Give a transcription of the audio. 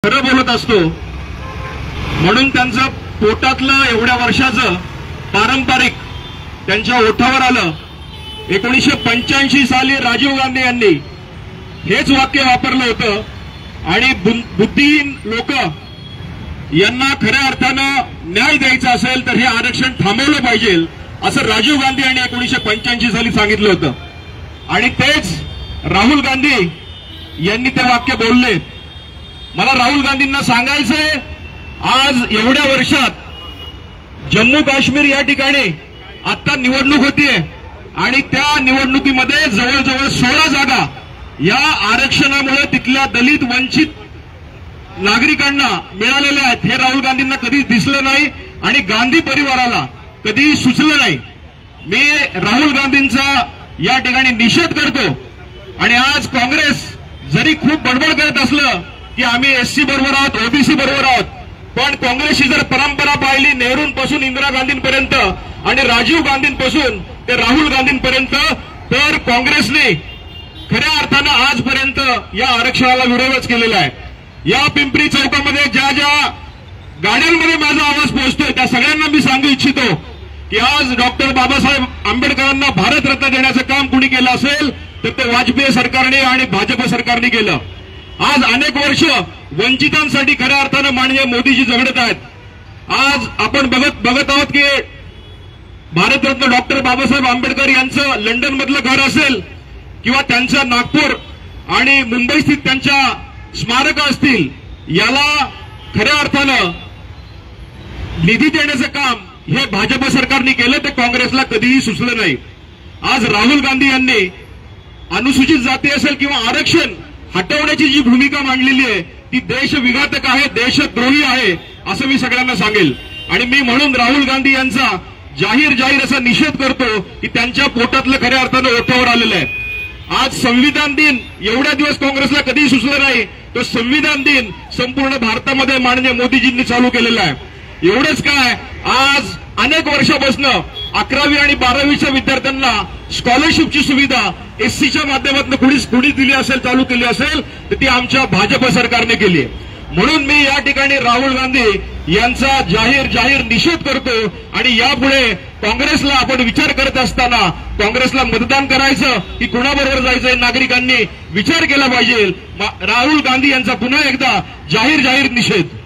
खरं बोलत असतो म्हणून त्यांचं पोटातलं एवढ्या वर्षाचं पारंपरिक त्यांच्या ओठावर आलं। 1985 साली राजीव गांधी यांनी हेच वाक्य वापरलं होतं आणि बुद्धिहीन लोक यांना खऱ्या अर्थानं न्याय द्यायचा असेल तर हे आरक्षण थांबवलं पाहिजे असं राजीव गांधी यांनी 1985 साली सांगितलं होतं आणि तेच राहुल गांधी यांनी ते वाक्य बोलले। मला राहुल गांधींना सांगायचंय, आज एवढ्या वर्षात जम्मू काश्मीर या ठिकाणी आता निवडणूक होतीये आणि त्या निवडणुकीमध्ये जवळजवळ 16 जागा या आरक्षणामुळे तिथल्या दलित वंचित नागरिकांना मिळालेल्या आहेत। हे राहुल गांधींना कधीच दिसलं नाही आणि गांधी परिवाराला कधी सुचलं नाही। मी राहुल गांधींचा या ठिकाणी निषेध करतो आणि आज काँग्रेस जरी खूप बडबड करत असलं की आम्ही एससी बरोबर आहोत, ओबीसी बरोबर आहोत, पण काँग्रेसची जर परंपरा पाहिली नेहरूंपासून इंदिरा गांधींपर्यंत आणि राजीव गांधींपासून ते राहुल गांधींपर्यंत, तर काँग्रेसने खऱ्या अर्थानं आजपर्यंत या आरक्षणाला विरोधच केलेला आहे। या पिंपरी चौकामध्ये ज्या ज्या गाड्यांमध्ये माझा आवाज पोहोचतोय त्या सगळ्यांना मी सांगू इच्छितो की आज डॉक्टर बाबासाहेब आंबेडकरांना भारतरत्न देण्याचं काम कुणी केलं असेल तर ते वाजपेयी सरकारने आणि भाजप सरकारने केलं। आज अनेक वर्ष वंचितांसाठी खऱ्या अर्थानं माननीय मोदीजी झगडत आहेत। आज आपण बघत आहोत की भारतरत्न डॉक्टर बाबासाहेब आंबेडकर यांचं लंडन मधलं घर असेल किंवा त्यांचं नागपूर आणि मुंबई स्थित त्यांच्या स्मारक असतील, याला खऱ्या अर्थानं निधी देण्याचं काम हे भाजप सरकारने केलं, ते काँग्रेसला कधीही सुचलं नाही। आज राहुल गांधी यांनी अनुसूचित जाती असेल किंवा आरक्षण हटवण्याची जी भूमिका मांडलेली आहे ती देशविघातक आहे, देशद्रोही आहे असं मी सगळ्यांना सांगेल आणि मी म्हणून राहुल गांधी यांचा जाहीर असा निषेध करतो की त्यांच्या पोटातलं खऱ्या अर्थानं ओठावर आलेलं आहे। आज संविधान दिन एवढ्या दिवस काँग्रेसला कधीही सुचलं नाही, तो संविधान दिन संपूर्ण भारतामध्ये माननीय मोदीजींनी चालू केलेला आहे। एवढंच काय, आज अनेक वर्षापासून 11वी आणि 12वीच्या विद्यार्थ्यांना स्कॉलरशिपची सुविधा एससीच्या माध्यमातून कुणी दिली असेल, चालू केली असेल तर ती आमच्या भाजप सरकारने केली आहे। म्हणून मी या ठिकाणी राहुल गांधी यांचा जाहीर निषेध करतो आणि यापुढे काँग्रेसला आपण विचार करत असताना काँग्रेसला मतदान करायचं की कुणाबरोबर जायचं नागरिकांनी विचार केला पाहिजे। राहुल गांधी यांचा पुन्हा एकदा जाहीर निषेध।